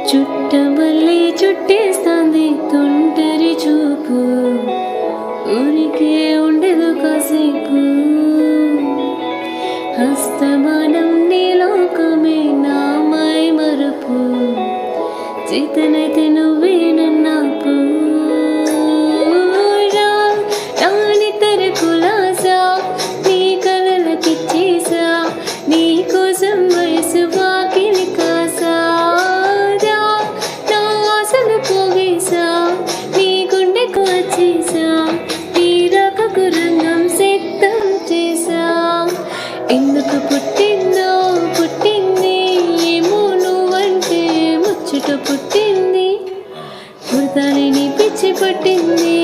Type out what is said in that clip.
చుట్టమల్లి చుట్టేస్తాంది తొంటరి చూపు, ఊరికే ఉండదు కాసేపు. హస్తమానం నీ లోకమే నా మై మరపు, చేతనైతే నువ్వే నన్నాపు. రాని తరకులాసా నీ కలలకిచ్చేసా, నీ కోసం వయసు వాకిలి కాసా. నా ఆశలు పోగేసా, నీ గుండెకు వచ్చేసా, నీ రాకకు రంగం సిద్ధం చేసా. ఎందుకు పుట్టిందో పుట్టింది ఏమో నువ్వంటే ముచ్చట పుట్టింది, పుడతానే నీ పిచ్చి పట్టింది.